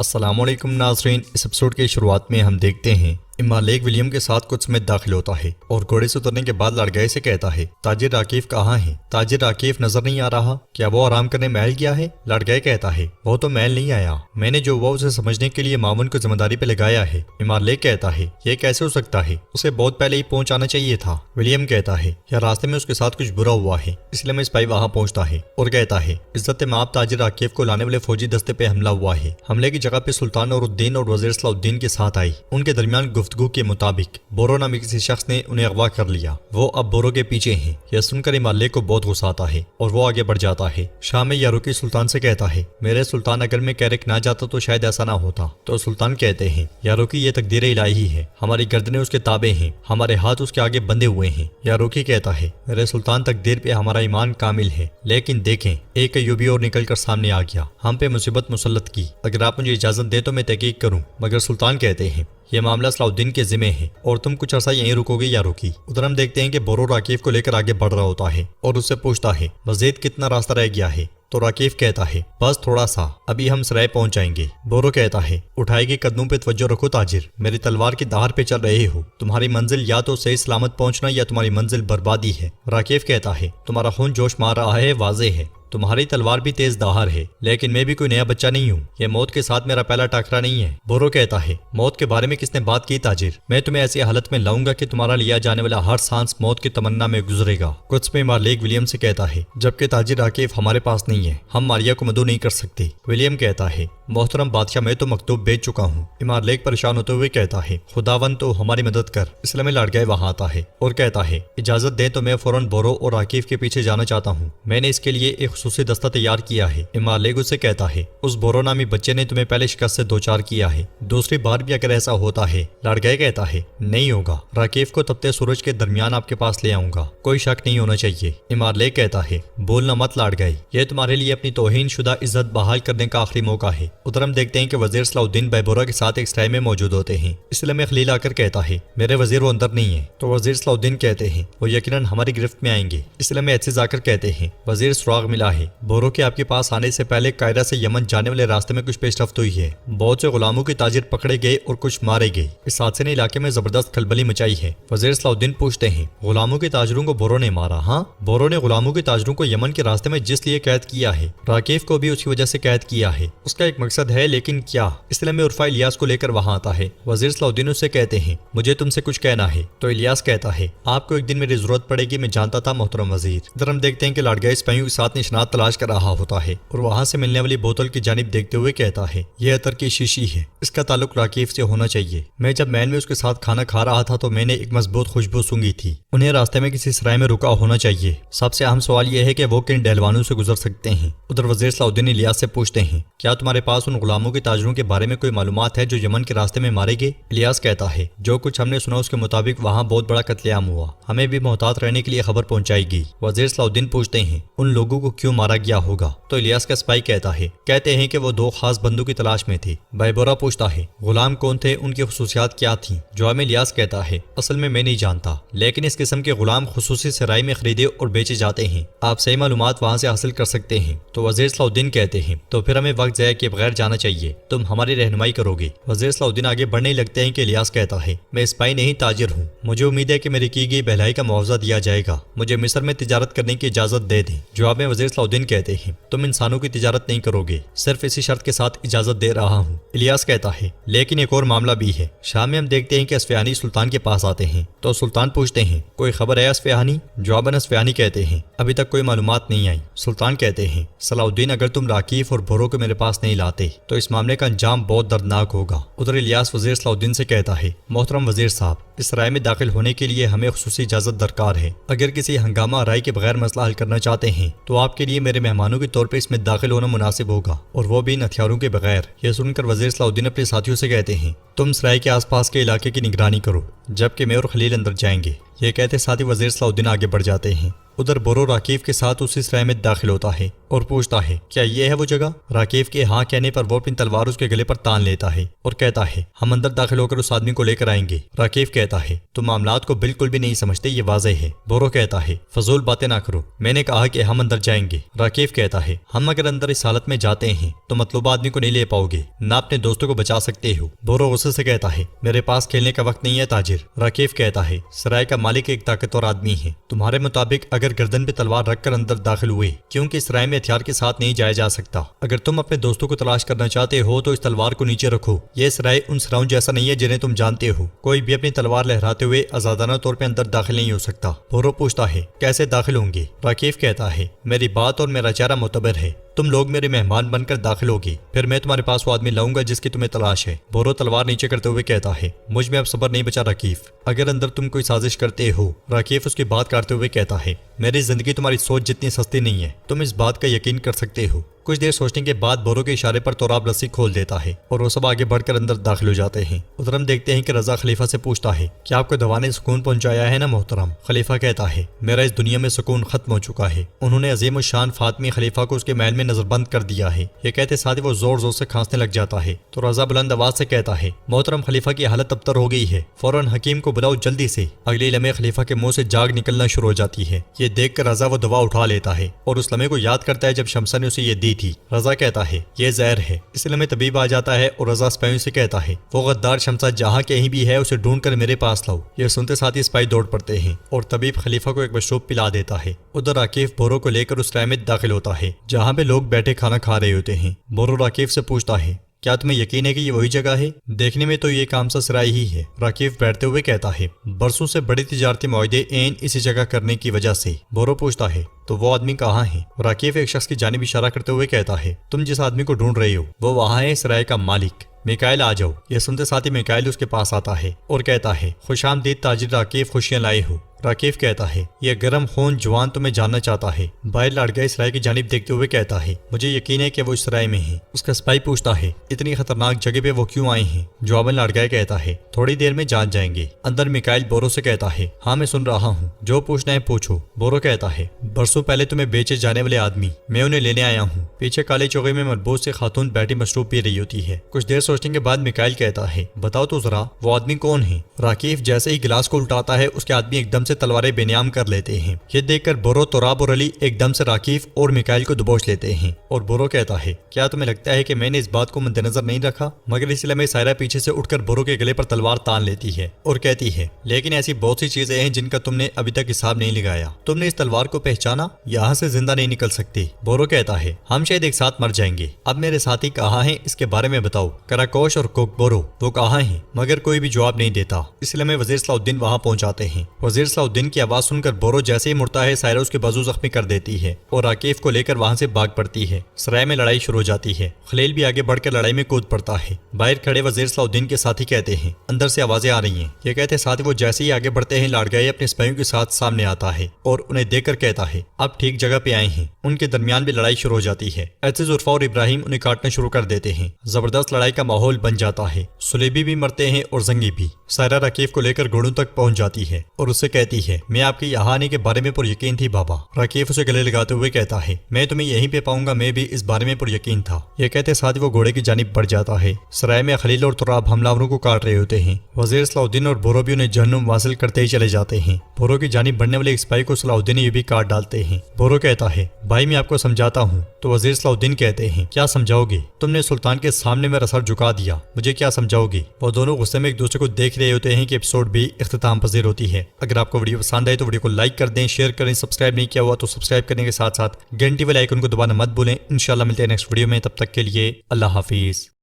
السلام علیکم ناظرین، اس ایپیسوڈ کی شروعات میں ہم دیکھتے ہیں مالک ولیم کے ساتھ کچھ سمیت داخل ہوتا ہے اور گھوڑے سے اترنے کے بعد لڑگائے سے کہتا ہے تاجر راکیف کہاں ہے؟ تاجر راکیف نظر نہیں آ رہا، کیا وہ آرام کرنے محل گیا ہے؟ لڑگائے کہتا ہے وہ تو محل نہیں آیا، میں نے جو وہ اسے سمجھنے کے لیے معاون کو ذمہ داری پہ لگایا ہے۔ مالک کہتا ہے یہ کیسے ہو سکتا ہے، اسے بہت پہلے ہی پہنچ آنا چاہیے تھا۔ ولیم کہتا ہے یا راستے میں اس کے ساتھ کچھ برا ہوا ہے اس لیے میں سپاہی وہاں پہنچتا ہے اور کہتا ہے عزت مآب تاجر راکیف کو لانے والے فوجی دستے پہ حملہ ہوا ہے۔ حملے کی جگہ پہ سلطان نور الدین اور وزیر صلاح الدین کے ساتھ آئی، ان کے درمیان گفتگو کے مطابق بورو نامی کسی شخص نے انہیں اغوا کر لیا، وہ اب بورو کے پیچھے ہیں۔ یہ سن کر مالک کو بہت غصہ آتا ہے اور وہ آگے بڑھ جاتا ہے۔ شام میں یاروکی سلطان سے کہتا ہے میرے سلطان اگر میں کیرک نہ جاتا تو شاید ایسا نہ ہوتا۔ تو سلطان کہتے ہیں یاروکی یہ تقدیر الہی ہے، ہماری گردنیں اس کے تابع ہیں، ہمارے ہاتھ اس کے آگے بندھے ہوئے ہیں۔ یاروکی کہتا ہے میرے سلطان تقدیر پہ ہمارا ایمان کامل ہے، لیکن دیکھیں ایک ایوبی اور نکل کر سامنے آ گیا، ہم پہ مصیبت مسلط کی، اگر آپ مجھے اجازت دیں تو میں تحقیق کروں۔ مگر سلطان کہتے ہیں یہ معاملہ صلاح الدین کے ذمہ ہے اور تم کچھ عرصہ یہیں رکو گے یا روکی۔ ادھر ہم دیکھتے ہیں کہ بورو راکیف کو لے کر آگے بڑھ رہا ہوتا ہے اور اس سے پوچھتا ہے مزید کتنا راستہ رہ گیا ہے؟ تو راکیف کہتا ہے بس تھوڑا سا، ابھی ہم سرائے پہنچ جائیں گے۔ بورو کہتا ہے اٹھائے گی قدموں پہ توجہ رکھو تاجر، میری تلوار کی دہار پہ چل رہے ہو، تمہاری منزل یا تو صحیح سلامت پہنچنا یا تمہاری منزل بربادی ہے۔ راکیف کہتا ہے تمہارا خون جوش مار رہا ہے، واضح ہے تمہاری تلوار بھی تیز دہار ہے، لیکن میں بھی کوئی نیا بچہ نہیں ہوں، یہ موت کے ساتھ میرا پہلا ٹاکرا نہیں ہے۔ بورو کہتا ہے موت کے بارے میں کس نے بات کی تاجر؟ میں تمہیں ایسی حالت میں لاؤں گا کہ تمہارا لیا جانے والا ہر سانس موت کی تمنا میں گزرے گا۔ کچھ میں مالک ولیم سے کہتا ہے جبکہ تاجر راکیف ہمارے پاس نہیں ہے، ہم ماریا کو مدعو نہیں کر سکتے۔ ولیم کہتا ہے محترم بادشاہ میں تو مکتوب بھیج چکا ہوں۔ مالک پریشان ہوتے ہوئے کہتا ہے خداوند تو ہماری مدد کر۔ اس لیے میں لڑگائے وہاں آتا ہے اور کہتا ہے اجازت دیں تو میں فوراً بورو اور راکیف کے پیچھے جانا چاہتا ہوں، میں نے اس کے لیے ایک خصوصی دستہ تیار کیا ہے۔ مالک سے کہتا ہے اس بورو نامی بچے نے تمہیں پہلے شکست سے دوچار کیا ہے، دوسری بار بھی اگر ایسا ہوتا ہے۔ لڑگائے کہتا ہے نہیں ہوگا، راکیف کو تپتے سورج کے درمیان آپ کے پاس لے آؤں گا، کوئی شک نہیں ہونا چاہیے۔ مالک کہتا ہے بولنا مت لڑگائے، یہ تمہارے لیے اپنی توہین شدہ عزت بحال کرنے کا آخری موقع ہے۔ ادھر ہم دیکھتے ہیں کہ وزیر صلاح الدین بورو کے ساتھ ایک سرائے میں موجود ہوتے ہیں۔ اس لیے میں خلیل آ کر کہتا ہے میرے وزیر وہ اندر نہیں ہے۔ تو وزیر صلاح الدین کہتے ہیں وہ یقیناً ہماری گرفت میں آئیں گے۔ اس لیے میں آ کر کہتے ہیں وزیر سراغ ملا ہے، بورو کے آپ کے پاس آنے سے پہلے قاہرہ سے یمن جانے والے راستے میں کچھ پیش رفت ہوئی ہے، بہت سے غلاموں کے تاجر پکڑے گئے اور کچھ مارے گئے، اس حادثے نے علاقے میں زبردست کھلبلی مچائی ہے۔ وزیر صلاح الدین پوچھتے ہیں غلاموں کے تاجروں کو بورو نے مارا؟ ہاں، بورو نے غلاموں کے تاجروں کو یمن کے راستے میں جس لیے قید کیا ہے، راکیف کو بھی اس کی وجہ سے قید کیا ہے، اس کا ایک مقصد ہے، لیکن کیا؟ اس لیے میں عرفہ الیاس کو لے کر وہاں آتا ہے۔ وزیر صلاح الدین اس سے کہتے ہیں مجھے تم سے کچھ کہنا ہے۔ تو الیاس کہتا ہے آپ کو ایک دن میری ضرورت پڑے گی، میں جانتا تھا محترم وزیر۔ ادھر ہم دیکھتے ہیں کہ لڑگائے سپاہیوں کے ساتھ نشانات تلاش کر رہا ہوتا ہے اور وہاں سے ملنے والی بوتل کی جانب دیکھتے ہوئے کہتا ہے یہ عطر کی شیشی ہے، اس کا تعلق راکیف سے ہونا چاہیے۔ میں جب محل میں اس کے ساتھ کھانا کھا رہا تھا تو میں نے ایک مضبوط خوشبو سونگھی تھی، انہیں راستے میں کسی سرائے میں رکا ہونا چاہیے۔ سب سے اہم سوال یہ ہے کہ وہ کن ڈہلوانوں سے گزر سکتے ہیں۔ ادھر وزیر صلاح الدین الیاس سے پوچھتے ہیں کیا تمہارے پاس ان غلاموں کے تاجروں کے بارے میں کوئی معلومات ہے جو یمن کے راستے میں مارے گئے؟ الیاس کہتا ہے جو کچھ ہم نے سنا اس کے مطابق وہاں بہت بڑا قتل عام ہوا، ہمیں بھی محتاط رہنے کے لیے خبر پہنچائی گئی۔ وزیر صلاح الدین پوچھتے ہیں ان لوگوں کو کیوں مارا گیا ہوگا؟ تو الیاس کا سپاہی کہتے ہیں کہ وہ دو خاص بندوں کی تلاش میں تھے۔ بورا پوچھتا ہے غلام کون تھے، ان کی خصوصیات کیا تھیں؟ جواب میں الیاس کہتا ہے اصل میں نہیں جانتا، لیکن اس قسم کے غلام خصوصی سرائے میں خریدے اور بیچے جاتے ہیں، آپ صحیح معلومات وہاں سے حاصل کر سکتے ہیں۔ تو وزیر صلاح الدین کہتے ہیں تو پھر ہمیں وقت ضائع کیے بغیر جانا چاہیے، تم ہماری رہنمائی کرو گے۔ وزیر صلاح الدین آگے بڑھنے لگتے ہیں کہ الیاس کہتا ہے میں سپاہی نہیں تاجر ہوں، مجھے امید ہے کہ میری کی گئی بھلائی کا معاوضہ دیا جائے گا، مجھے مصر میں تجارت کرنے کی اجازت دے دیں۔ جواب میں وزیر صلاح الدین کہتے ہیں تم انسانوں کی تجارت نہیں کرو گے، صرف اسی شرط کے ساتھ اجازت دے رہا ہوں۔ الیاس کہتا ہے لیکن ایک اور معاملہ بھی ہے۔ شام میں ہم دیکھتے ہیں کہ اصفہانی سلطان کے پاس آتے ہیں تو سلطان پوچھتے ہیں کوئی خبر ہے اصفہانی؟ جواباً اصفہانی کہتے ہیں ابھی تک کوئی معلومات نہیں آئی۔ سلطان کہتے ہیں صلاح الدین اگر تم راکیف اور بورو کو میرے پاس نہیں لاتے تو اس معاملے کا انجام بہت دردناک ہوگا۔ ادھر الیاس وزیر صلاح الدین سے کہتا ہے محترم وزیر صاحب، اس رائے میں داخل ہونے کے لیے ہمیں خصوصی اجازت درکار ہے، اگر کسی ہنگامہ رائے کے بغیر مسئلہ حل کرنا چاہتے ہیں تو آپ کے لیے میرے مہمانوں کے طور پہ اس میں داخل ہونا مناسب ہوگا، اور وہ بھی ان ہتھیاروں کے بغیر۔ یہ سن کر وزیر صلاح الدین اپنے ساتھیوں سے کہتے ہیں تم سرائے کے آس پاس کے علاقے کی نگرانی کرو جبکہ میں اور خلیل اندر جائیں گے۔ یہ کہتے ساتھ ہی وزیر صلاح الدین آگے بڑھ جاتے ہیں ادھر بورو راکیف کے ساتھ اسی سرائے میں داخل ہوتا ہے اور پوچھتا ہے کیا یہ ہے وہ جگہ؟ راکیف کے ہاں کہنے پر وہ اپنی تلوار اس کے گلے پر تان لیتا ہے اور کہتا ہے ہم اندر داخل ہو کر اس آدمی کو لے کر آئیں گے۔ راکیف کہتا ہے تم معاملات کو بالکل بھی نہیں سمجھتے، یہ واضح ہے۔ بورو کہتا ہے فضول باتیں نہ کرو، میں نے کہا کہ ہم اندر جائیں گے۔ راکیف کہتا ہے ہم اگر اندر اس حالت میں جاتے ہیں تو مطلوبہ آدمی کو نہیں لے پاؤ گے، نہ اپنے دوستوں کو بچا سکتے ہو۔ بورو غصے سے کہتا ہے میرے پاس کھیلنے کا وقت نہیں ہے تاجر۔ راکیف کہتا ہے سرائے کا مالک ایک طاقتور آدمی ہے، تمہارے مطابق اگر گردن پہ تلوار رکھ کر اندر داخل ہوئے، کیونکہ اس سرائے میں ہتھیار کے ساتھ نہیں جایا جا سکتا، اگر تم اپنے دوستوں کو تلاش کرنا چاہتے ہو تو اس تلوار کو نیچے رکھو۔ یہ سرائے ان سراؤں جیسا نہیں ہے جنہیں تم جانتے ہو، کوئی بھی اپنی تلوار لہراتے ہوئے آزادانہ طور پہ اندر داخل نہیں ہو سکتا۔ بورو پوچھتا ہے کیسے داخل ہوں گے؟ راکیف کہتا ہے میری بات اور میرا چہرہ معتبر ہے، تم لوگ میرے مہمان بن کر داخل ہوگی، پھر میں تمہارے پاس وہ آدمی لاؤں گا جس کی تمہیں تلاش ہے۔ بورو تلوار نیچے کرتے ہوئے کہتا ہے مجھ میں اب صبر نہیں بچا راکیف، اگر اندر تم کوئی سازش کرتے ہو۔ راکیف اس کی بات کاٹتے ہوئے کہتا ہے میری زندگی تمہاری سوچ جتنی سستی نہیں ہے، تم اس بات کا یقین کر سکتے ہو۔ کچھ دیر سوچنے کے بعد بورو کے اشارے پر توراب رسی کھول دیتا ہے اور وہ سب آگے بڑھ کر اندر داخل ہو جاتے ہیں۔ ادھر ہم دیکھتے ہیں کہ رضا خلیفہ سے پوچھتا ہے کہ آپ کو دوا نے سکون پہنچایا ہے نا محترم؟ خلیفہ کہتا ہے میرا اس دنیا میں سکون ختم ہو چکا ہے۔ انہوں نے عظیم الشان فاطمی خلیفہ کو اس کے محل میں نظر بند کر دیا ہے۔ یہ کہتے ساتھ ہی وہ زور زور سے کھانسنے لگ جاتا ہے تو رضا بلند آواز سے کہتا ہے محترم خلیفہ کی حالت ابتر ہو گئی ہے، فوراً حکیم کو بلاؤ جلدی سے۔ اگلے لمحے خلیفہ کے منہ سے جاگ نکلنا شروع ہو جاتی ہے۔ یہ دیکھ کر رضا وہ دوا اٹھا لیتا ہے اور اس لمحے کو یاد کرتا ہے جب شمسا نے اسے یہ دی تھی۔ رضا کہتا ہے یہ زہر ہے۔ اس لمحے طبیب آ جاتا ہے اور رضا سپاہیوں سے کہتا ہے وہ غدار شمسا جہاں کہیں بھی ہے اسے ڈھونڈ کر میرے پاس لاؤ۔ یہ سنتے ساتھ ہی سپاہی دوڑ پڑتے ہیں اور طبیب خلیفہ کو ایک مشروب پلا دیتا ہے۔ ادھر راکیف بورو کو لے کر اس رائے میں داخل ہوتا ہے جہاں پہ لوگ بیٹھے کھانا کھا رہے ہوتے ہیں۔ بورو راکیف سے پوچھتا ہے کیا تمہیں یقین ہے کہ یہ وہی جگہ ہے؟ دیکھنے میں تو یہ کام سا سرائے ہی ہے۔ راکیف بیٹھتے ہوئے کہتا ہے برسوں سے بڑے تجارتی معاہدے اسی جگہ کرنے کی وجہ سے۔ بورو پوچھتا ہے تو وہ آدمی کہاں ہے؟ راکیف ایک شخص کی جانب اشارہ کرتے ہوئے کہتا ہے تم جس آدمی کو ڈھونڈ رہے ہو وہ وہاں ہے، سرائے کا مالک۔ میکائل آ جاؤ۔ یہ سنتے ساتھ ہی میکائل اس کے پاس آتا ہے اور کہتا ہے خوش آمدید تاجر راکیف، خوشیاں لائے ہو۔ راکیف کہتا ہے یہ گرم خون جوان تمہیں جاننا چاہتا ہے۔ باہر لڑکا سرائے کی جانب دیکھتے ہوئے کہتا ہے مجھے یقین ہے کہ وہ اس سرائے میں ہے۔ اس کا سپاہی پوچھتا ہے اتنی خطرناک جگہ پہ وہ کیوں آئے ہیں؟ جواباً لڑکا کہتا ہے تھوڑی دیر میں جان جائیں گے۔ اندر میکائل بورو سے کہتا ہے ہاں میں سن رہا ہوں، جو پوچھنا ہے پوچھو۔ بورو کہتا ہے برسوں پہلے تمہیں بیچے جانے والے آدمی، میں انہیں لینے آیا ہوں۔ پیچھے کالے چوغے میں ملبوس سے خاتون بیٹھی مشروب پی رہی ہوتی ہے۔ کچھ دیر سوچنے کے بعد میکائل کہتا ہے بتاؤ تو ذرا وہ آدمی کون ہے؟ راکیف جیسے ہی گلاس کو الٹاتا ہے اس کے آدمی ایک دم سے تلواریں بے نیام کر لیتے ہیں۔ یہ دیکھ کر بورو، توراب اور علی ایک دم سے راکیف اور میکائل کو دبوچ لیتے ہیں اور بورو کہتا ہے کیا تمہیں لگتا ہے کہ میں نے اس بات کو مد نظر نہیں رکھا؟ مگر اس لمحے سائرہ پیچھے سے اٹھ کر بورو کے گلے پر تلوار تان لیتی ہے اور کہتی ہے لیکن ایسی بہت سی چیزیں ہیں جن کا تم نے ابھی تک حساب نہیں لگایا۔ تم نے اس تلوار کو پہچانا؟ یہاں سے زندہ نہیں نکل سکتے۔ بورو کہتا ہے ہم شاید ایک ساتھ مر جائیں گے۔ اب میرے ساتھی کہاں ہیں اس کے بارے میں بتاؤ۔ کراکوش اور کوک بورو وہ کہاں ہیں؟ مگر کوئی بھی جواب نہیں دیتا۔ اس لمحے وزیر صلاح الدین وہاں پہنچ جاتے ہیں۔ وزیر صلاح الدین کی آواز سن کر بورو جیسے ہی مڑتا ہے سائرہ اس کے بازو زخمی کر دیتی ہے اور راکیف کو لے کر وہاں سے بھاگ پڑتی ہے۔ سرائے میں لڑائی شروع ہو جاتی ہے۔ خلیل بھی آگے بڑھ کر لڑائی میں کود پڑتا ہے۔ باہر کھڑے وزیر صلاح الدین کے ساتھی کہتے ہیں اندر سے آوازیں آ رہی ہیں۔ یہ کہتے ساتھ وہ جیسے ہی آگے بڑھتے ہیں لاڑگائے اپنے سپاہیوں کے ساتھ سامنے آتا ہے اور انہیں دیکھ کر کہتا ہے اب ٹھیک جگہ پہ آئے ہیں۔ ان کے درمیان بھی لڑائی شروع ہو جاتی ہے۔ ایسے زرفا اور ابراہیم انہیں کاٹنا شروع کر دیتے ہیں۔ زبردست لڑائی کا ماحول بن جاتا ہے۔ سلیبی بھی مرتے ہیں اور زنگی بھی۔ سائرہ راکیف کو لے کر گھوڑوں تک پہنچ جاتی ہے اور اس سے کہتی ہے میں آپ کے یہاں آنے کے بارے میں پر یقین تھی بابا۔ راکیف اسے گلے لگاتے ہوئے کہتا ہے میں تمہیں یہیں پہ پاؤں گا، میں بھی اس بارے میں پر یقین تھا۔ یہ کہتے ساتھ وہ گھوڑے کی جانب بڑھ جاتا ہے۔ سرائے میں خلیل اور تراب حملہ کو کاٹ رہے ہوتے ہیں۔ وزیر صلاح الدین اور بورو بھی انہیں جہنم واصل کرتے ہی چلے جاتے ہیں۔ بورو کی جانب بڑھنے والے ایک سپاہی کو صلاح الدین یہ بھی کاٹ ڈالتے ہیں۔ بورو کہتا ہے بھائی میں آپ کو سمجھاتا ہوں۔ تو وزیر صلاح الدین کہتے ہیں کیا سمجھاؤ گے؟ تم نے سلطان کے سامنے میرا سر جھکا دیا، مجھے کیا سمجھاؤ گے؟ وہ دونوں غصے میں ایک دوسرے کو دیکھ رہے ہوتے ہیں کہ ایپیسوڈ بھی اختتام پذیر ہوتی ہے۔ اگر آپ کو ویڈیو پسند آئے تو ویڈیو کو لائک کر دیں، شیئر کریں، سبسکرائب نہیں کیا ہوا تو سبسکرائب کرنے کے ساتھ ساتھ گھنٹی والے آئیکن کو دبانا مت بھولیں۔ انشاءاللہ ملتے ہیں نیکسٹ ویڈیو میں، تب تک کے لیے اللہ حافظ۔